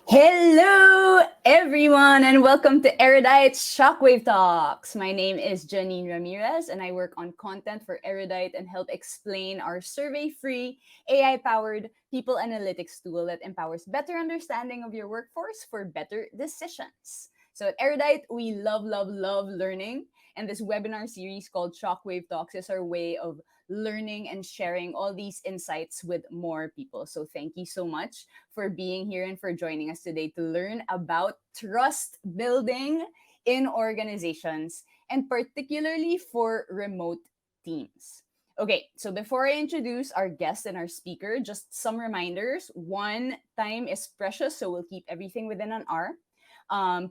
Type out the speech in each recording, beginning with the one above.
Hello, everyone, and welcome to Erudite's ShockwaveTalks. My name is Janine Ramirez, and I work on content for Erudite and help explain our survey-free, AI-powered people analytics tool that empowers better understanding of your workforce for better decisions. So at Erudite, we love learning, and this webinar series called Shockwave Talks is our way of learning and sharing all these insights with more people. So thank you so much for being here and for joining us today to learn about trust building in organizations and particularly for remote teams. Okay, so before I introduce our guest and our speaker, just some reminders. One, time is precious, so we'll keep everything within an hour.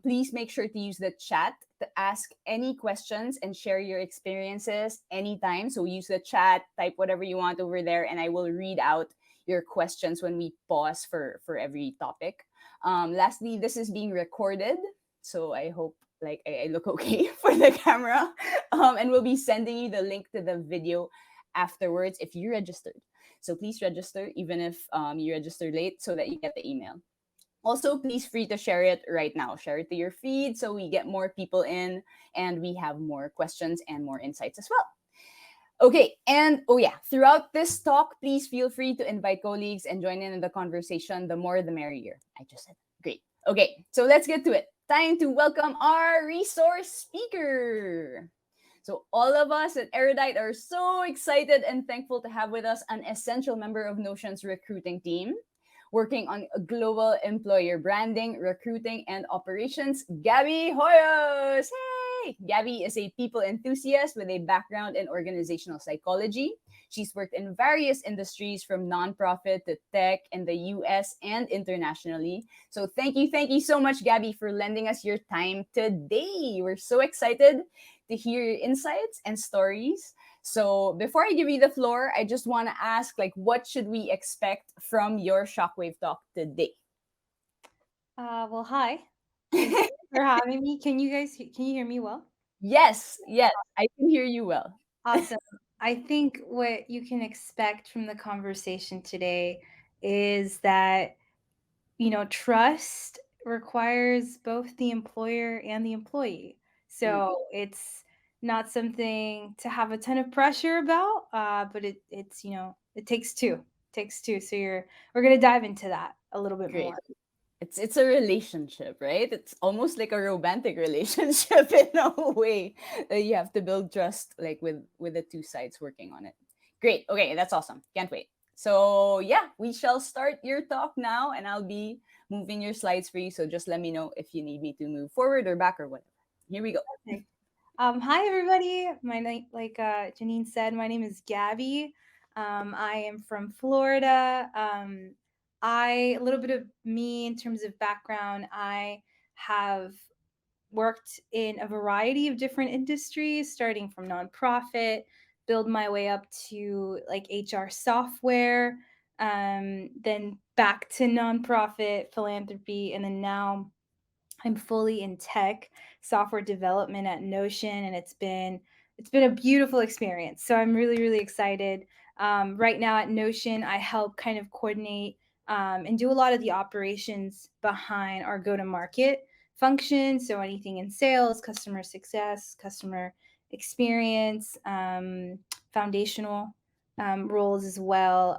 Please make sure to use the chat to ask any questions and share your experiences anytime. So use the chat, type whatever you want over there, and I will read out your questions when we pause for every topic. Lastly, this is being recorded, so I hope I look okay for the camera. And we'll be sending you the link to the video afterwards if you registered. So please register, even if you register late, so that you get the email. Also, please free to share it right now. Share it to your feed so we get more people in and we have more questions and more insights as well. Okay, and oh yeah, throughout this talk, please feel free to invite colleagues and join in the conversation. The more, the merrier. I just said great. Okay, so let's get to it. Time to welcome our resource speaker. So, all of us at Erudite are so excited and thankful to have with us an essential member of Notion's recruiting team, working on global employer branding, recruiting, and operations, Gabby Hoyos. Hey! Gabby is a people enthusiast with a background in organizational psychology. She's worked in various industries from nonprofit to tech in the US and internationally. So thank you so much, Gabby, for lending us your time today. We're so excited to hear your insights and stories. So before I give you the floor, I just want to ask, what should we expect from your Shockwave talk today? Hi. Thank you for having me. Can you hear me well? Yes, I can hear you well. Awesome. I think what you can expect from the conversation today is that, trust requires both the employer and the employee. Mm, So it's not something to have a ton of pressure about, but it takes two. It takes two. So we're gonna dive into that a little bit great. more. It's a relationship, right? It's almost like a romantic relationship in a way. You have to build trust with the two sides working on it. Great. Okay, that's awesome. Can't wait. So yeah, we shall start your talk now, and I'll be moving your slides for you. So just let me know if you need me to move forward or back or whatever. Here we go. Okay. Hi everybody. My name, like Janine said, my name is Gabby. I am from Florida. A little bit of me in terms of background. I have worked in a variety of different industries, starting from nonprofit, build my way up to like HR software, then back to nonprofit philanthropy, and then now I'm fully in tech software development at Notion, and it's been a beautiful experience. So I'm really excited. Right now at Notion, I help kind of coordinate and do a lot of the operations behind our go to market function. So anything in sales, customer success, customer experience, foundational roles as well,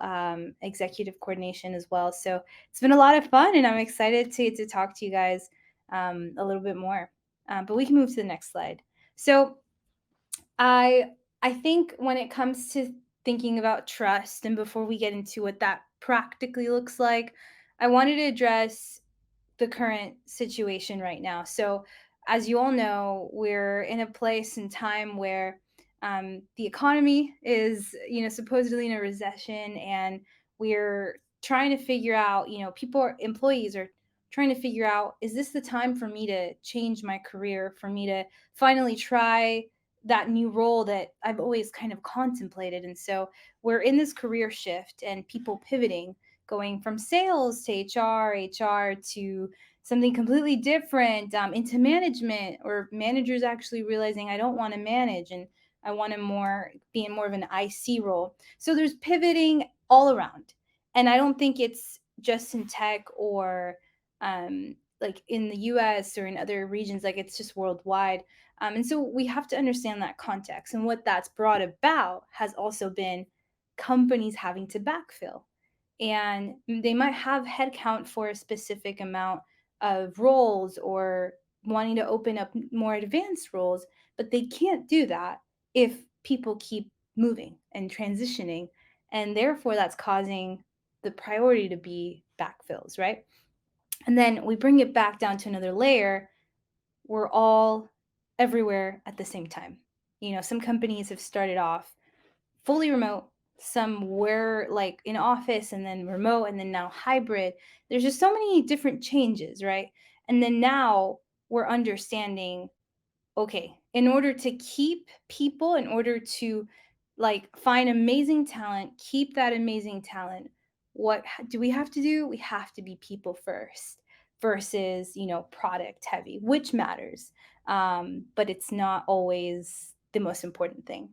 executive coordination as well. So it's been a lot of fun, and I'm excited to talk to you guys a little bit more. But we can move to the next slide. So I I think when it comes to thinking about trust, and before we get into what that practically looks like, I wanted to address the current situation right now. So, as you all know, we're in a place and time where the economy is, supposedly in a recession, and we're trying to figure out, employees are trying to figure out, is this the time for me to change my career, for me to finally try that new role that I've always kind of contemplated. And so we're in this career shift and people pivoting, going from sales to HR to something completely different, into management, or managers actually realizing I don't want to manage and I want to more be in more of an IC role. So there's pivoting all around. And I don't think it's just in tech or like in the US or in other regions, like it's just worldwide. And so we have to understand that context. And what that's brought about has also been companies having to backfill. And they might have headcount for a specific amount of roles or wanting to open up more advanced roles, but they can't do that if people keep moving and transitioning. And therefore, that's causing the priority to be backfills, right? And then we bring it back down to another layer. We're all everywhere at the same time. Some companies have started off fully remote, some were like in office and then remote and then now hybrid. There's just so many different changes, right? And then now we're understanding, okay, in order to keep people, in order to like find amazing talent, keep that amazing talent, what do we have to do? We have to be people first versus, product heavy, which matters. But it's not always the most important thing.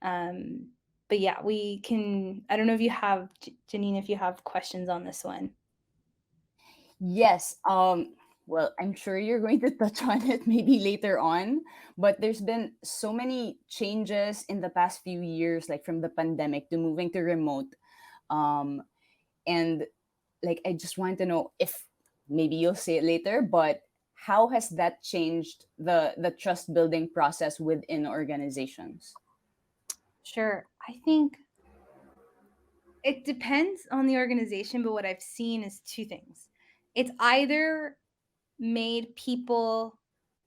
Um, but yeah, we can. I don't know if you have, Janine, if you have questions on this one. Yes. Well, I'm sure you're going to touch on it maybe later on, but there's been so many changes in the past few years, like from the pandemic to moving to remote. Um, and like, I just want to know if maybe you'll say it later, but how has that changed the trust building process within organizations? Sure. I think it depends on the organization, but what I've seen is two things. It's either made people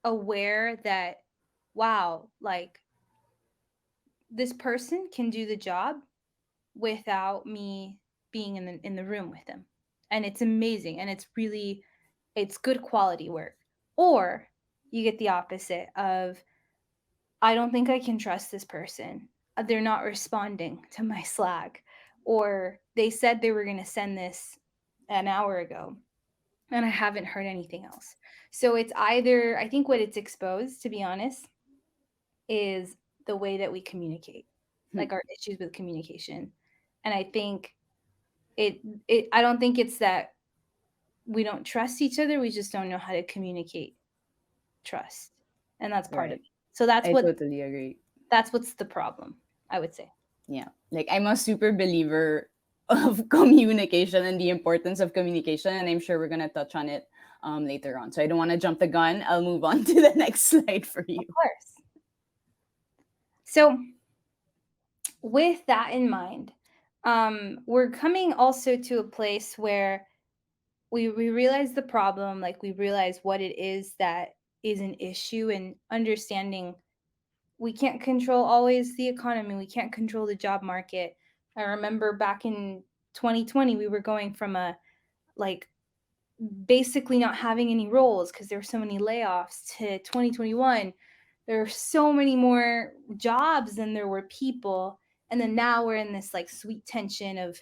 aware that, wow, like this person can do the job without me being in the room with them. And it's amazing and it's good quality work. Or you get the opposite of, I don't think I can trust this person. They're not responding to my Slack. Or they said they were going to send this an hour ago and I haven't heard anything else. So it's either, I think what it's exposed, to be honest, is the way that we communicate, Hmm. like our issues with communication. And I think I don't think it's that we don't trust each other. We just don't know how to communicate trust. And that's part of Right. it. So that's I what totally agree. that's what's the problem, I would say. Yeah. Like, I'm a super believer of communication and the importance of communication, and I'm sure we're gonna touch on it later on. So I don't want to jump the gun. I'll move on to the next slide for Of you. course. So with that in mind, we're coming also to a place where we realize the problem, like we realize what it is that is an issue, and understanding we can't control always the economy, we can't control the job market. I remember back in 2020 we were going from a like basically not having any roles because there were so many layoffs to 2021 there are so many more jobs than there were people, and then now we're in this like sweet tension of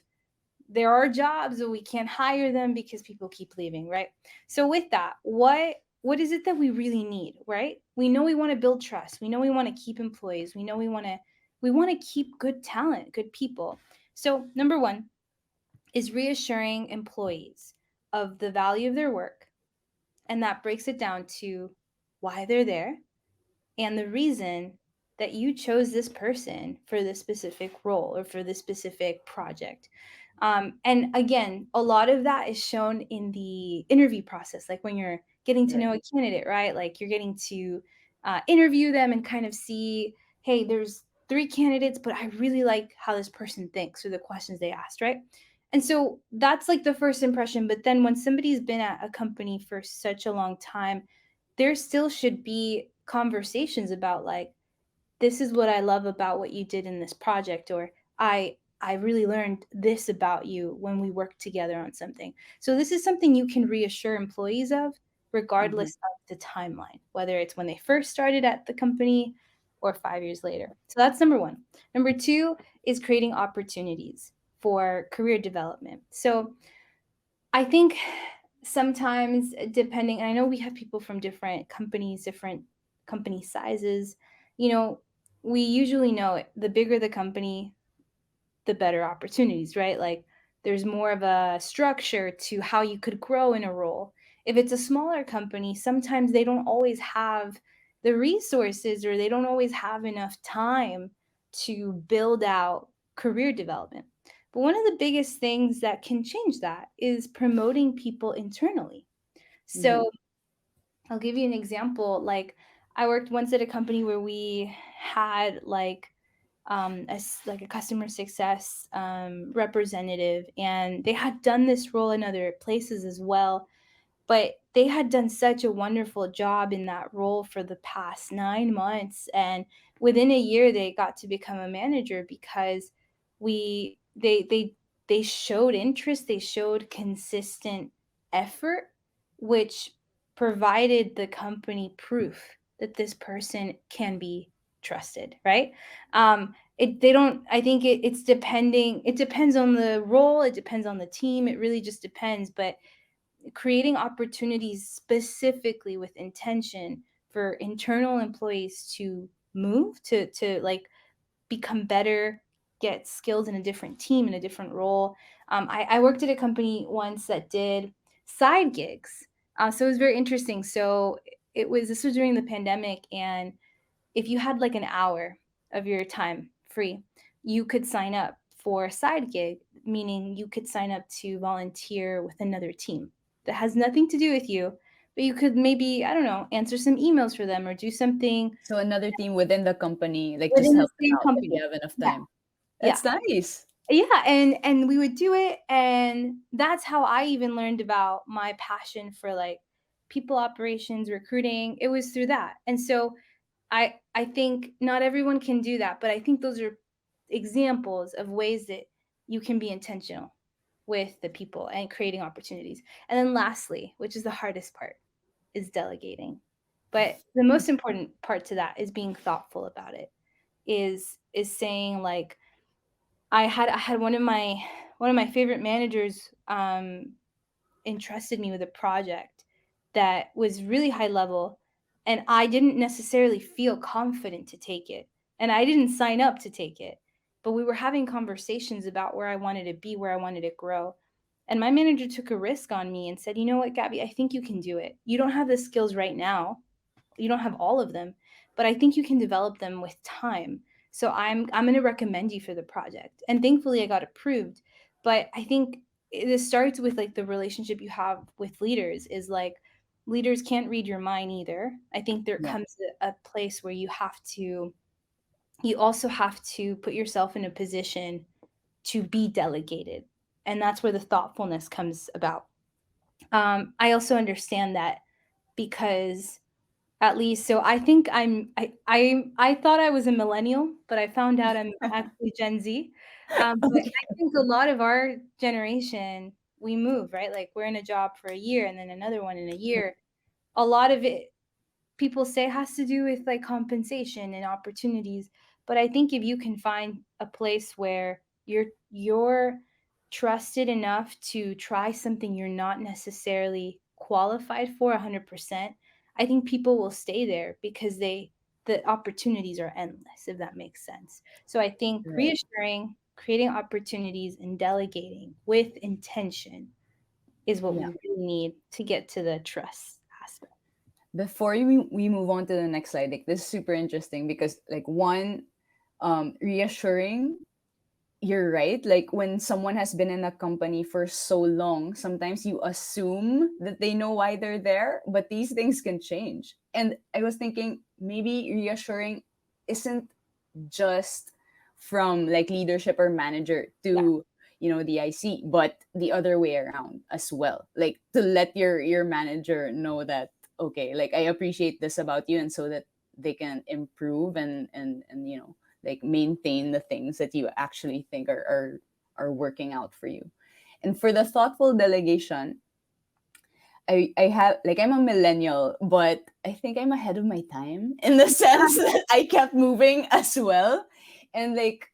there are jobs but we can't hire them because people keep leaving, right? So with that, what is it that we really need, right? We know we want to build trust, we know we want to keep employees, we know we want to keep good talent, good people. So number one is reassuring employees of the value of their work, and that breaks it down to why they're there and the reason that you chose this person for this specific role or for this specific project. And again, a lot of that is shown in the interview process, like when you're getting to know Right. a candidate, right? Like you're getting to interview them and kind of see, hey, there's three candidates, but I really like how this person thinks or the questions they asked, right? And so that's like the first impression. But then when somebody's been at a company for such a long time, there still should be conversations about like, this is what I love about what you did in this project, or I really learned this about you when we worked together on something. So this is something you can reassure employees of Mm-hmm. regardless of the timeline, whether it's when they first started at the company or 5 years later. So that's number 1. Number 2 is creating opportunities for career development. So I think sometimes, depending, and I know we have people from different companies, different company sizes, you know, we usually know it, the bigger the company, the better opportunities, right? Like there's more of a structure to how you could grow in a role. If it's a smaller company, sometimes they don't always have the resources, or they don't always have enough time to build out career development. But one of the biggest things that can change that is promoting people internally. Mm-hmm. So I'll give you an example. Like, I worked once at a company where we had like like a customer success representative, and they had done this role in other places as well, but they had done such a wonderful job in that role for the past 9 months, and within a year they got to become a manager because we they showed interest, they showed consistent effort, which provided the company proof that this person can be trusted, right? It they don't I think it's depending, it depends on the role, it depends on the team, it really just depends. But creating opportunities specifically with intention for internal employees to move, to like become better, get skills in a different team, in a different role. I worked at a company once that did side gigs, so it was very interesting. So this was during the pandemic, and if you had like an hour of your time free, you could sign up for a side gig, meaning you could sign up to volunteer with another team that has nothing to do with you, but you could maybe, I don't know, answer some emails for them or do something So another team within the company, like just within the help them same out if you company. have enough Yeah. time. Yeah. That's nice. Yeah, and we would do it, and that's how I even learned about my passion for like people operations, recruiting. It was through that. And so I think not everyone can do that, but I think those are examples of ways that you can be intentional with the people and creating opportunities. And then lastly, which is the hardest part, is delegating. But the most important part to that is being thoughtful about it. Is saying like, I had one of my favorite managers entrusted me with a project that was really high level, and I didn't necessarily feel confident to take it, and I didn't sign up to take it, but we were having conversations about where I wanted to be, where I wanted to grow. And my manager took a risk on me and said, "You know what, Gabby, I think you can do it. You don't have the skills right now, you don't have all of them, but I think you can develop them with time. So I'm going to recommend you for the project." And thankfully I got approved. But I think this starts with like the relationship you have with leaders. Is like, leaders can't read your mind either. I think there Yeah. comes a place where you also have to put yourself in a position to be delegated. And that's where the thoughtfulness comes about. I also understand that, because at least, so I think I thought I was a millennial, but I found out I'm actually Gen Z. But I Okay. think a lot of our generation, we move, right? Like, we're in a job for a year and then another one in a year. A lot of it, people say, has to do with like compensation and opportunities. But I think if you can find a place where you're trusted enough to try something you're not necessarily qualified for 100%, I think people will stay there because the opportunities are endless, if that makes sense. So I think Right. reassuring, creating opportunities, and delegating with intention is what we Yeah. really need to get to the trust aspect. Before we move on to the next slide, like this is super interesting because like one, reassuring, you're right. Like when someone has been in a company for so long, sometimes you assume that they know why they're there, but these things can change. And I was thinking maybe reassuring isn't just from like leadership or manager Yeah. to the IC, but the other way around as well. Like to let your manager know that okay, like I appreciate this about you, and so that they can improve and like maintain the things that you actually think are working out for you. And for the thoughtful delegation, I have like I'm a millennial, but I think I'm ahead of my time in the sense that I kept moving as well. And like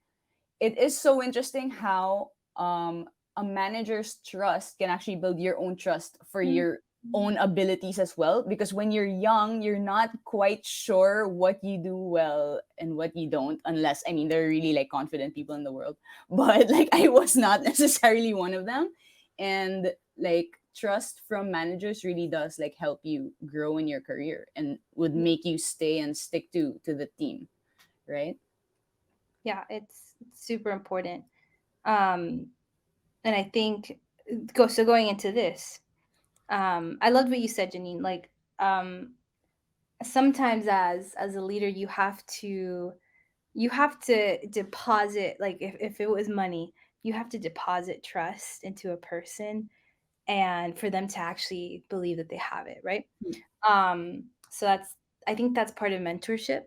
it is so interesting how a manager's trust can actually build your own trust for Mhm. your own abilities as well, because when you're young you're not quite sure what you do well and what you don't, unless I mean there are really like confident people in the world, but like I was not necessarily one of them. And like trust from managers really does like help you grow in your career and would make you stay and stick to the team, right? Yeah, it's super important. Um, and I think going into this, I loved what you said, Janine. Like, um, sometimes as a leader, you have to deposit, like if it was money, you have to deposit trust into a person and for them to actually believe that they have it, right? Mm. So that's, I think that's part of mentorship.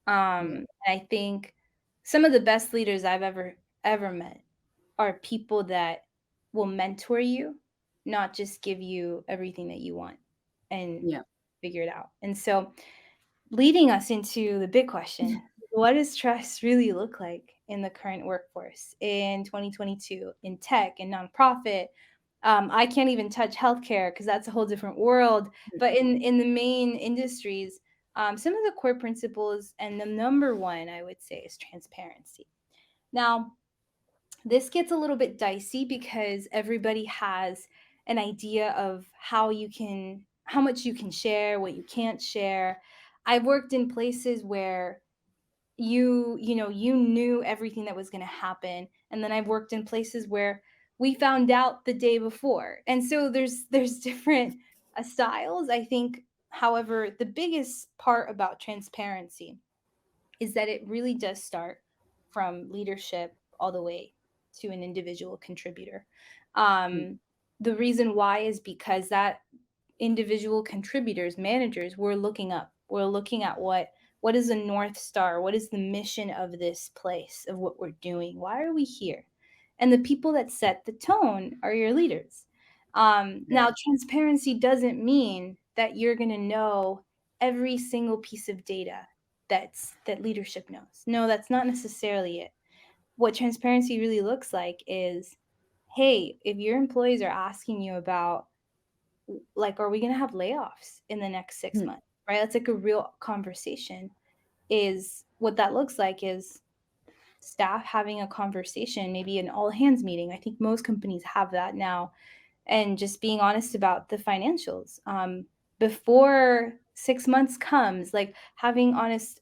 Yeah. I think some of the best leaders I've ever met are people that will mentor you, not just give you everything that you want and Yeah. figure it out. And so, leading us into the big question, what does trust really look like in the current workforce in 2022 in tech and nonprofit? I can't even touch healthcare because that's a whole different world. But in the main industries, some of the core principles, and the number one I would say, is transparency. Now, this gets a little bit dicey because everybody has an idea of how much you can share, what you can't share. I've worked in places where you knew everything that was going to happen, and then I've worked in places where we found out the day before. And so there's different styles, I think. However, the biggest part about transparency is that it really does start from leadership all the way to an individual contributor. Mm. The reason why is because that individual contributors, managers, we're looking up. We're looking at what is the North Star? What is the mission of this place, of what we're doing? Why are we here? And the people that set the tone are your leaders. Now, Right. transparency doesn't mean that you're going to know every single piece of data that leadership knows. No, that's not necessarily it. What transparency really looks like is, hey, if your employees are asking you about, like, are we going to have layoffs in the next six Mm. months, right? That's like a real conversation. Is what that looks like is staff having a conversation, maybe an all hands meeting. I think most companies have that now, and just being honest about the financials before 6 months comes, like having honest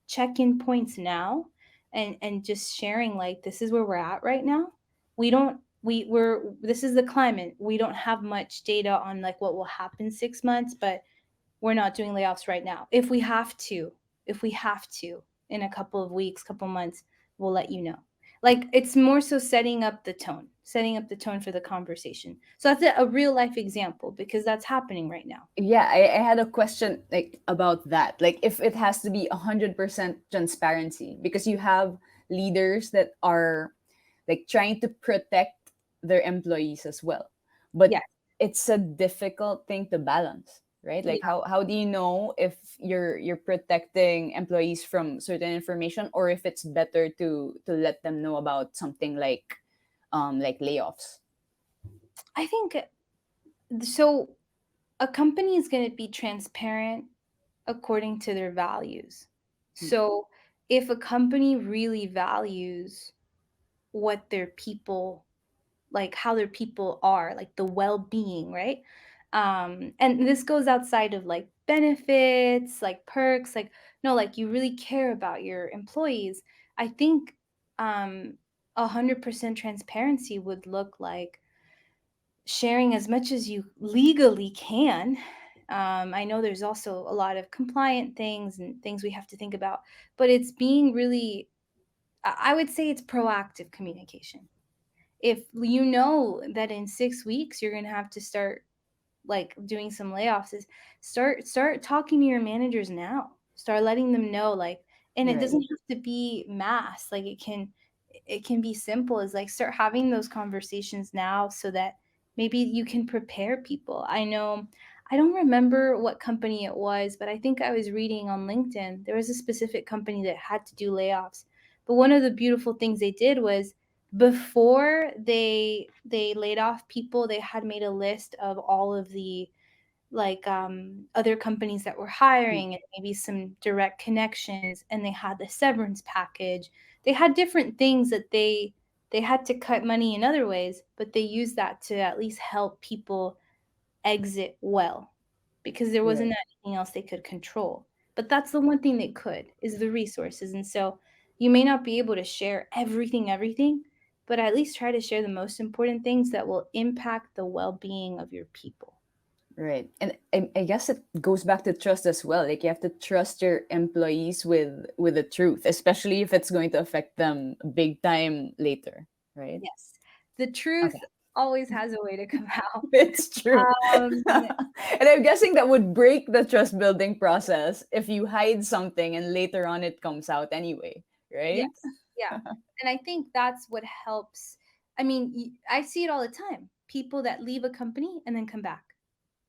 check-in points now, and just sharing, like, this is where we're at right now. We don't we're This is the climate. We don't have much data on like what will happen 6 months, but we're not doing layoffs right now. If we have to in a couple of weeks, couple months, we'll let you know. Like, it's more so setting up the tone for the conversation. So that's a real life example because that's happening right now. Yeah, I had a question like about that. Like if it has to be 100% transparency because you have leaders that are like trying to protect their employees as well. But Yes. it's a difficult thing to balance, right? Like Yeah. how do you know if you're protecting employees from certain information or if it's better to let them know about something like layoffs? I think so. A company is going to be transparent according to their values. Mm. So if a company really values what their people, like how their people are, like the well-being, right? And this goes outside of like benefits, like perks, like, no, like you really care about your employees. I think 100% transparency would look like sharing as much as you legally can. I know there's also a lot of compliant things and things we have to think about, but it's being really, I would say it's proactive communication. If you know that in 6 weeks you're going to have to start like doing some layoffs, is start talking to your managers now, start letting them know, like, and it Right. doesn't have to be mass, like it can be simple as like start having those conversations now so that maybe you can prepare people. I know, I don't remember what company it was, but I think I was reading on LinkedIn there was a specific company that had to do layoffs, but one of the beautiful things they did was before they laid off people, they had made a list of all of the, like, other companies that were Mm. hiring and maybe some direct connections, and they had the severance package. They had different things that They had to cut money in other ways, but they used that to at least help people exit well, because there wasn't Right. anything else they could control. But that's the one thing they could, is the resources. And so you may not be able to share everything, but at least try to share the most important things that will impact the well-being of your people. Right. And I guess it goes back to trust as well. Like you have to trust your employees with the truth, especially if it's going to affect them big time later, right? Yes. The truth Okay. always has a way to come out. It's true. Um, And I'm guessing that would break the trust building process if you hide something and later on it comes out anyway, right? yes. Yeah. And I think that's what helps. I mean, I see it all the time. People that leave a company and then come back,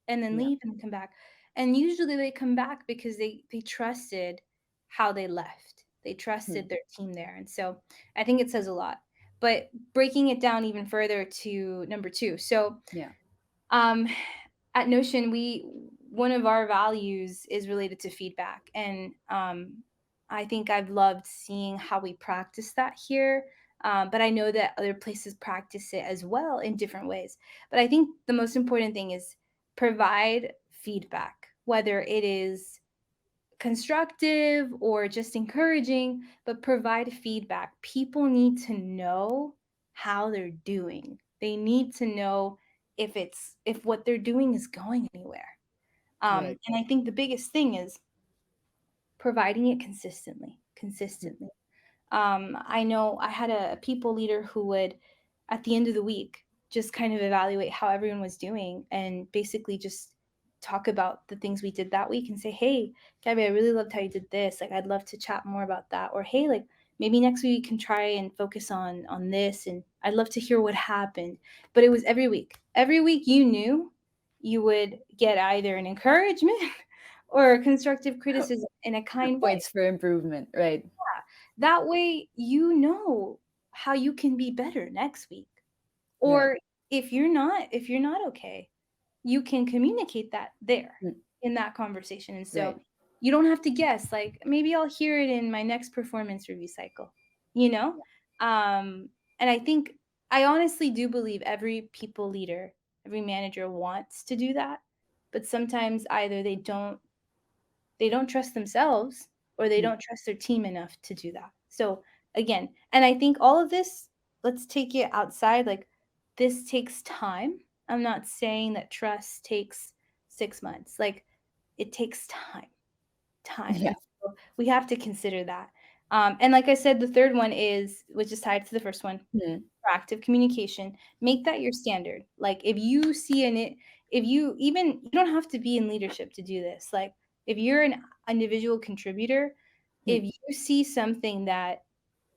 and then Yeah. leave and come back. And usually they come back because they trusted how they left. They Hmm. trusted their team there. And so I think it says a lot. But breaking it down even further to number 2. So Yeah. um at Notion, we one of our values is related to feedback. And I think I've loved seeing how we practice that here. But I know that other places practice it as well in different ways. But I think the most important thing is provide feedback, whether it is constructive or just encouraging, but provide feedback. People need to know how they're doing. They need to know if what they're doing is going anywhere. Right. And I think the biggest thing is providing it Hmm. consistently. I know I had a people leader who would, at the end of the week, just kind of evaluate how everyone was doing and basically just talk about the things we did that week and say, hey, Gabby, I really loved how you did this. Like, I'd love to chat more about that. Or, hey, like, maybe next week we can try and focus on this. And I'd love to hear what happened. But it was every week. Every week you knew you would get either an encouragement or constructive criticism in a kind way. Points for improvement. Right. That way, you know how you can be better next week. Right. Or if you're not okay, you can communicate that there Mm. in that conversation. And so Right. you don't have to guess, like, maybe I'll hear it in my next performance review cycle, you know? And I think, I honestly do believe every people leader, every manager wants to do that, but sometimes either they don't trust themselves, or they Mm. don't trust their team enough to do that. So again, and I think all of this, let's take it outside, like, this takes time. I'm not saying that trust takes 6 months. Like, it takes time. Yeah. And so we have to consider that. And like I said, the third one is, which is tied to the first one, Mm. proactive communication. Make that your standard. Like, if you see if you, even, you don't have to be in leadership to do this. Like, if you're an individual contributor, Mm. if you see something that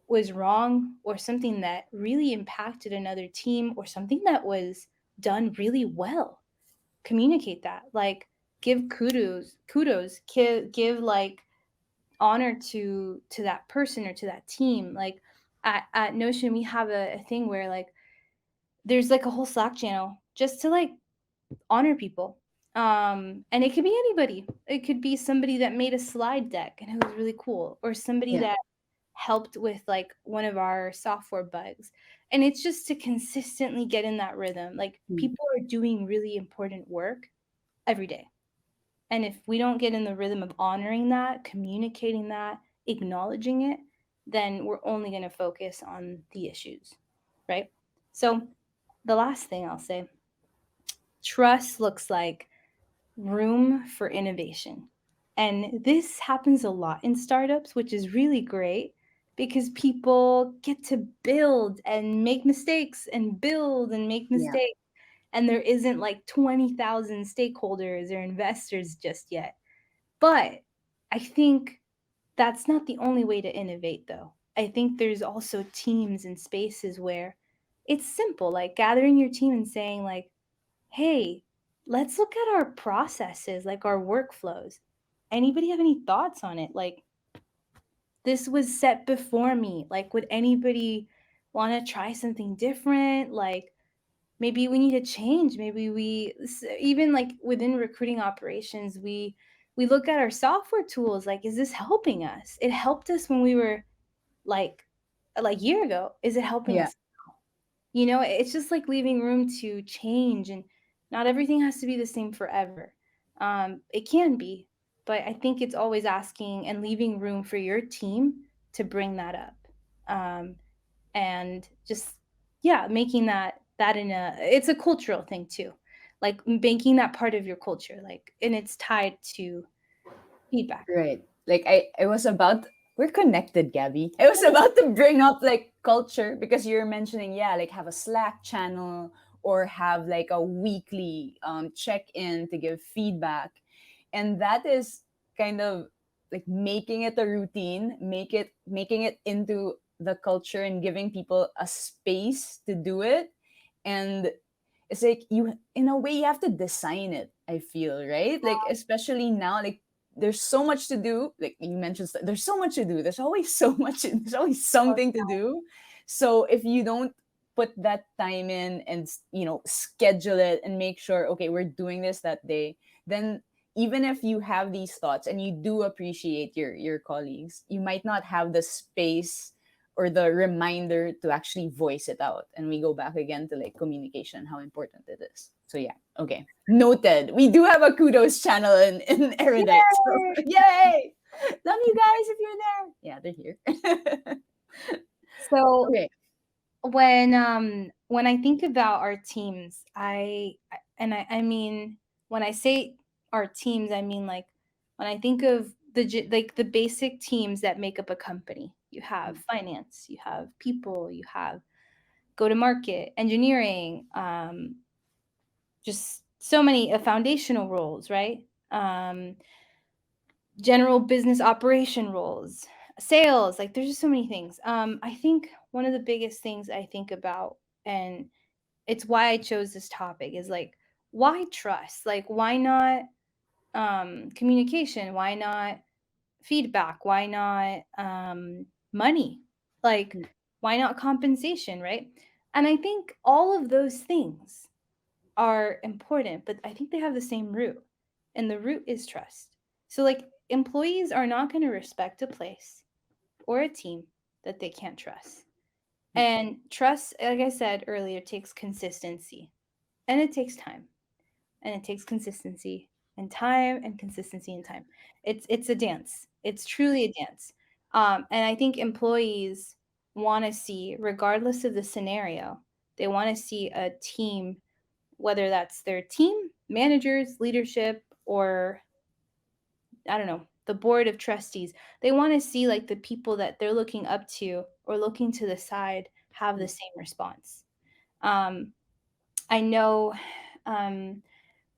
was wrong, or something that really impacted another team, or something that was done really well, communicate that. Like, give kudos, give like honor to that person or to that team. Like, at Notion, we have a thing where, like, there's like a whole Slack channel just to, like, honor people. And it could be anybody. It could be somebody that made a slide deck and it was really cool, or somebody Yeah. that helped with, like, one of our software bugs. And it's just to consistently get in that rhythm. Like, Mm. people are doing really important work every day. And if we don't get in the rhythm of honoring that, communicating that, acknowledging it, then we're only going to focus on the issues, right? So, the last thing I'll say, trust looks like room for innovation. And this happens a lot in startups, which is really great because people get to build and make mistakes and build and make Yeah. mistakes. And there isn't like 20,000 stakeholders or investors just yet. But I think that's not the only way to innovate, though. I think there's also teams and spaces where it's simple, like gathering your team and saying, like, hey, let's look at our processes, like our workflows. Anybody have any thoughts on it? Like, this was set before me. Like, would anybody want to try something different? Like, maybe we need to change. Maybe even like within recruiting operations, we look at our software tools. Like, is this helping us? It helped us when we were like a year ago. Is it helping Yeah. us? It's just like leaving room to change, and not everything has to be the same forever. It can be, but I think it's always asking and leaving room for your team to bring that up. Um, and just, yeah, making that in a it's a cultural thing too. Like making that part of your culture, like, and it's tied to feedback. Right. Like I was about we're connected, Gabby. I was about to bring up like culture because you're mentioning, yeah, like have a Slack channel or have like a weekly check-in to give feedback. And that is kind of like making it a routine, making it into the culture and giving people a space to do it. And it's like you in a way you have to design it, I feel, right? Like especially now, like there's so much to do, like you mentioned there's so much to do, there's always so much, there's always something to do. So if you don't put that time in and schedule it and make sure, okay, we're doing this that day, then even if you have these thoughts and you do appreciate your colleagues, you might not have the space or the reminder to actually voice it out. And we go back again to like communication, how important it is. So yeah, okay. Noted. We do have a kudos channel in Erudite. So Yay! yay! Love you guys if you're there. Yeah, they're here. So Okay. when I think about our teams, I mean, when I say our teams, I mean, like, when I think of like the basic teams that make up a company. You have finance, you have people, you have go to market, engineering, just so many foundational roles, right? Um, General business operation roles, sales, like there's just so many things. I think one of the biggest things I think about, and it's why I chose this topic, is like, why trust? Like, why not communication? Why not feedback? Why not money? Like, why not compensation, right? And I think all of those things are important, but I think they have the same root, and the root is trust. So, like, employees are not going to respect a place or a team that they can't trust. And trust, like I said earlier, takes consistency, and it takes time, and it takes consistency and time, and consistency and time. It's a dance. It's truly a dance. And I think employees want to see, regardless of the scenario, they want to see a team, whether that's their team, managers, leadership, or I don't know, the board of trustees. They want to see like the people that they're looking up to or looking to the side have the same response. Um, I know um,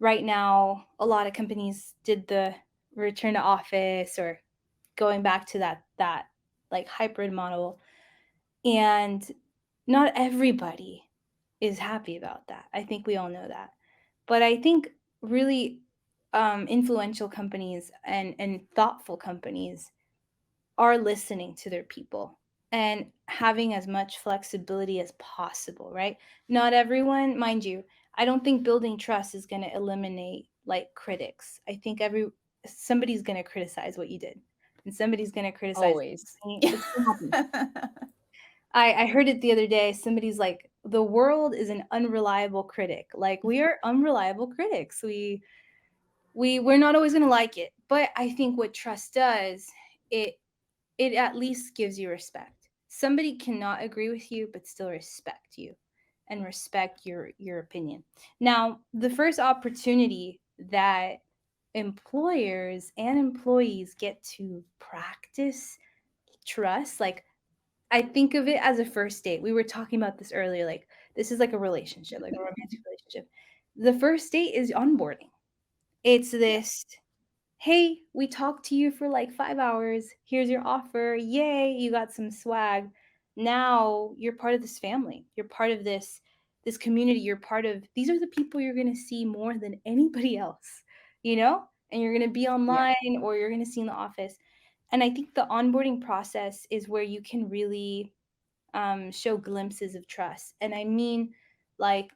right now a lot of companies did the return to office or going back to that like hybrid model, and not everybody is happy about that. I think we all know that. But I think really influential companies and thoughtful companies are listening to their people and having as much flexibility as possible, right? Not everyone, mind you, I don't think building trust is going to eliminate like critics. I think somebody's going to criticize what you did, and somebody's going to criticize. Always. It's going to happen. I heard it the other day. Somebody's like, the world is an unreliable critic. Like, we are unreliable critics. We're not always gonna like it. But I think what trust does, it it at least gives you respect. Somebody cannot agree with you, but still respect you and respect your opinion. Now, the first opportunity that employers and employees get to practice trust, like, I think of it as a first date. We were talking about this earlier. Like, this is like a relationship, like a romantic relationship. The first date is onboarding. It's Yeah. this, hey, we talked to you for like 5 hours. Here's your offer. Yay, you got some swag. Now you're part of this family. You're part of this community. You're part of, these are the people you're going to see more than anybody else, you know? And you're going to be Yeah. online or you're going to see in the office. And I think the onboarding process is where you can really show glimpses of trust. And I mean, like,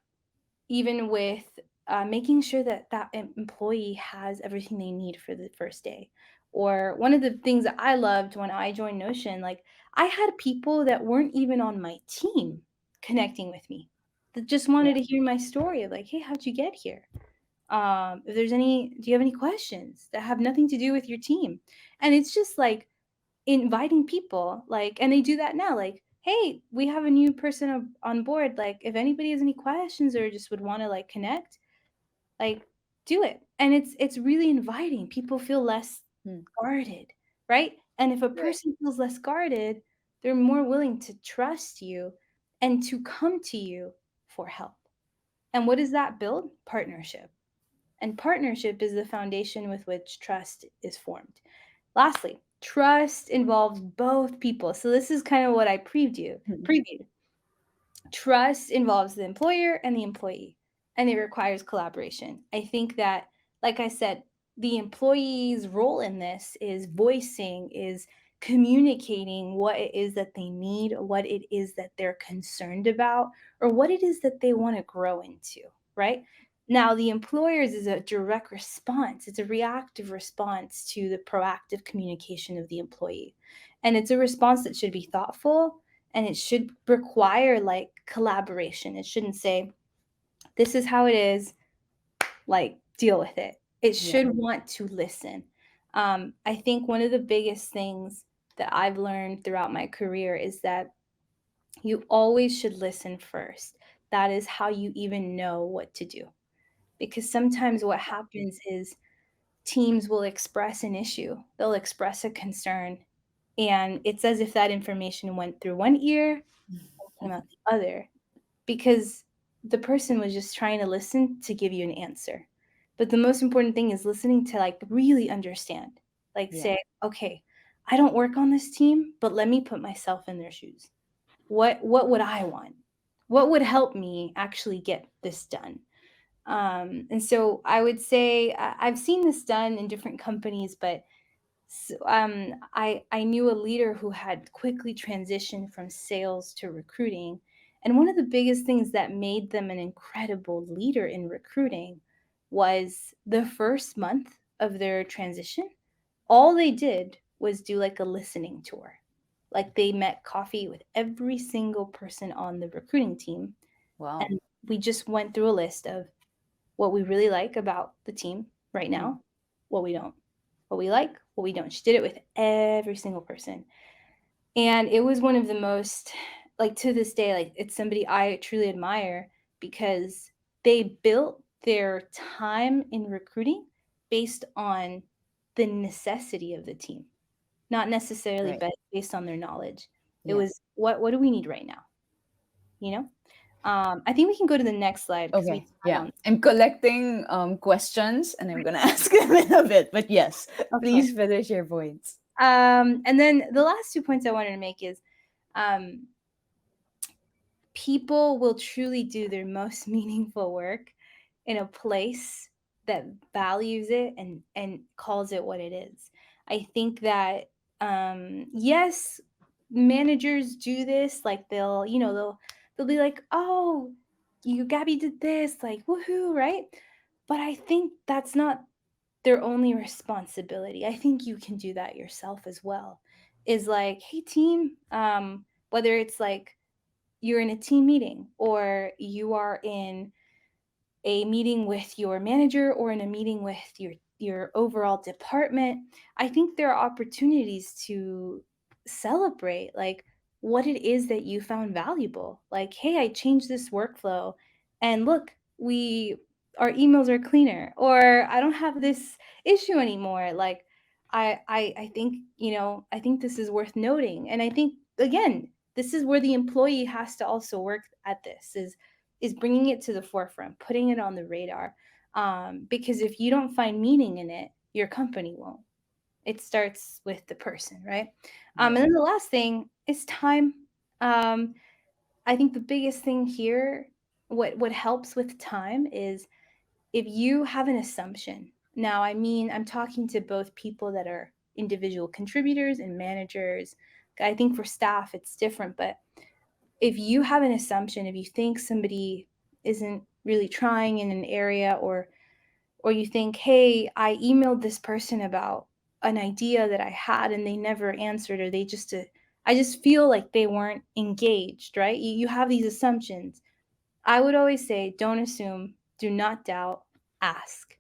even with making sure that employee has everything they need for the first day. Or one of the things that I loved when I joined Notion, like, I had people that weren't even on my team. connecting with me, that just wanted to hear my story of like, hey, how'd you get here? If there's any, do you have any questions that have nothing to do with your team? And it's just like inviting people, like, and they do that now, like, hey, we have a new person on board, like if anybody has any questions or just would want to like connect, like, do it. And it's really inviting. People feel less Mm. guarded, right? And if a Right. person feels less guarded, they're more willing to trust you and to come to you for help. And what does that build? Partnership. And partnership is the foundation with which trust is formed. Lastly, trust involves both people. So this is kind of what I previewed. Trust involves the employer and the employee, and it requires collaboration. I think that, like I said, the employee's role in this is voicing, is communicating what it is that they need, what it is that they're concerned about, or what it is that they want to grow into, right? Now, the employer's is a direct response, it's a reactive response to the proactive communication of the employee. And it's a response that should be thoughtful, and it should require like collaboration. It shouldn't say, this is how it is, like, deal with it. It Yeah. should want to listen. I think one of the biggest things that I've learned throughout my career is that you always should listen first. That is how you even know what to do. Because sometimes what happens is teams will express an issue, they'll express a concern, and it's as if that information went through one ear and came out the other, because the person was just trying to listen to give you an answer. But the most important thing is listening to like really understand. Like Yeah. say, okay, I don't work on this team, but let me put myself in their shoes. What would I want? What would help me actually get this done? And so I would say I've seen this done in different companies, but I knew a leader who had quickly transitioned from sales to recruiting, and one of the biggest things that made them an incredible leader in recruiting was the first month of their transition. All they did was do like a listening tour. Like they met coffee with every single person on the recruiting team, Wow. and we just went through a list of what we really like about the team right Mm. now, what we don't, what we like, what we don't. She did it with every single person. And it was one of the most, like to this day, like it's somebody I truly admire because they built their time in recruiting based on the necessity of the team, not necessarily Right. based on their knowledge. It Yeah. was what do we need right now? You know? I think we can go to the next slide because we Okay. tied Yeah. on. I'm collecting questions and I'm gonna ask them in a bit. But yes, Okay. please finish your points. And then the last 2 points I wanted to make is um, people will truly do their most meaningful work in a place that values it and calls it what it is. I think that yes, managers do this, like they'll be like, "Oh, you Gabby did this, like woohoo," right? But I think that's not their only responsibility. I think you can do that yourself as well. Is like, "Hey team, whether it's like you're in a team meeting or you are in a meeting with your manager or in a meeting with your overall department, I think there are opportunities to celebrate like what it is that you found valuable. Like, hey, I changed this workflow and look, we our emails are cleaner, or I don't have this issue anymore. Like I think, I think this is worth noting. And I think again, this is where the employee has to also work at this is bringing it to the forefront, putting it on the radar. Because if you don't find meaning in it, your company won't. It starts with the person, right? And Right. then the last thing is time. Um, I think the biggest thing here, what helps with time is if you have an assumption. Now, I mean, I'm talking to both people that are individual contributors and managers. I think for staff, it's different, but if you have an assumption, if you think somebody isn't really trying in an area, or you think, hey, I emailed this person about an idea that I had and they never answered, or they just I just feel like they weren't engaged, right? You have these assumptions. I would always say, don't assume, do not doubt, ask.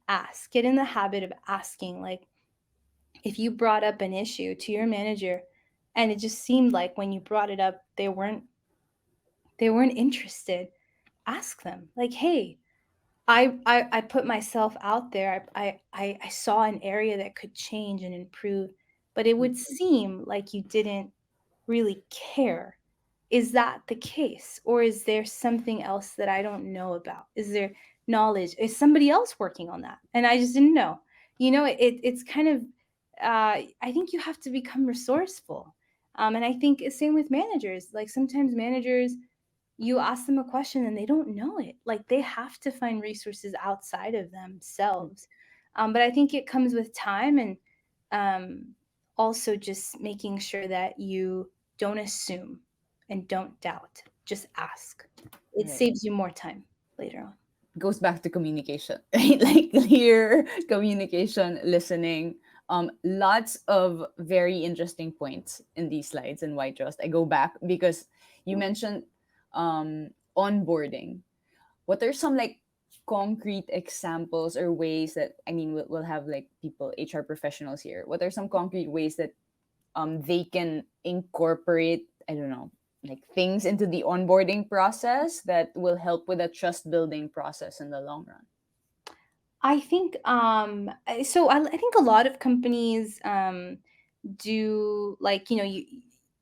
Ask. Get in the habit of asking. Like, if you brought up an issue to your manager and it just seemed like when you brought it up they weren't interested, ask them. Like, hey, I put myself out there. I saw an area that could change and improve, but it would seem like you didn't really care. Is that the case? Or is there something else that I don't know about? Is there knowledge? Is somebody else working on that? And I just didn't know. It's kind of, I think you have to become resourceful. And I think it's same with managers. Like sometimes managers, you ask them a question and they don't know it. Like they have to find resources outside of themselves. But I think it comes with time and um, also just making sure that you don't assume and don't doubt. Just ask. It Right. saves you more time later on. Goes back to communication, right? Like clear communication, listening. Lots of very interesting points in these slides and why trust. I go back because you mentioned onboarding. What are some like concrete examples or ways that, I mean, we'll have like people, HR professionals here. What are some concrete ways that they can incorporate, I don't know, like things into the onboarding process that will help with the trust building process in the long run? I think I think a lot of companies do, like,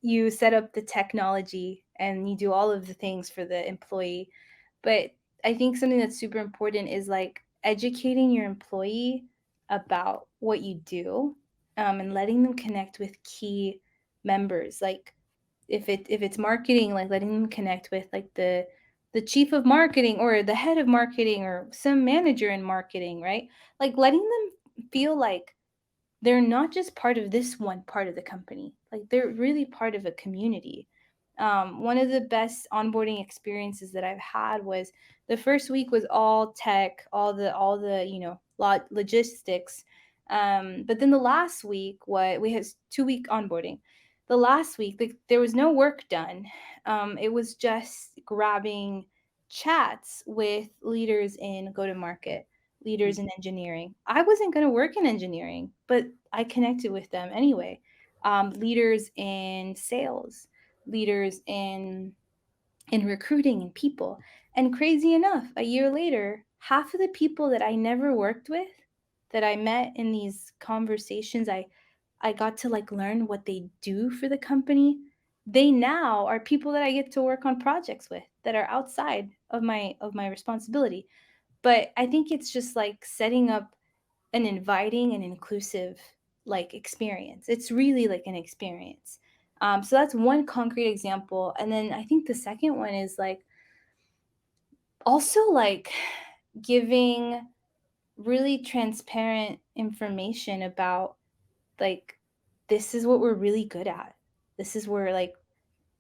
you set up the technology and you do all of the things for the employee. But I think something that's super important is like educating your employee about what you do, and letting them connect with key members. Like if it's marketing, like letting them connect with like the chief of marketing or the head of marketing or some manager in marketing, right? Like letting them feel like they're not just part of this one part of the company. Like they're really part of a community. One of the best onboarding experiences that I've had was the first week was all tech, all the logistics. But then the last week, what we had 2 week onboarding. The last week, there was no work done. It was just grabbing chats with leaders in go to market, leaders in engineering. I wasn't going to work in engineering, but I connected with them anyway. Leaders in sales, leaders in recruiting and people. And crazy enough, a year later, half of the people that I never worked with, that I met in these conversations, I got to like learn what they do for the company. They now are people that I get to work on projects with that are outside of my responsibility. But I think it's just like setting up an inviting and inclusive like experience. It's really like an experience. So that's one concrete example. And then I think the second one is like also like giving really transparent information about like this is what we're really good at. This is where like,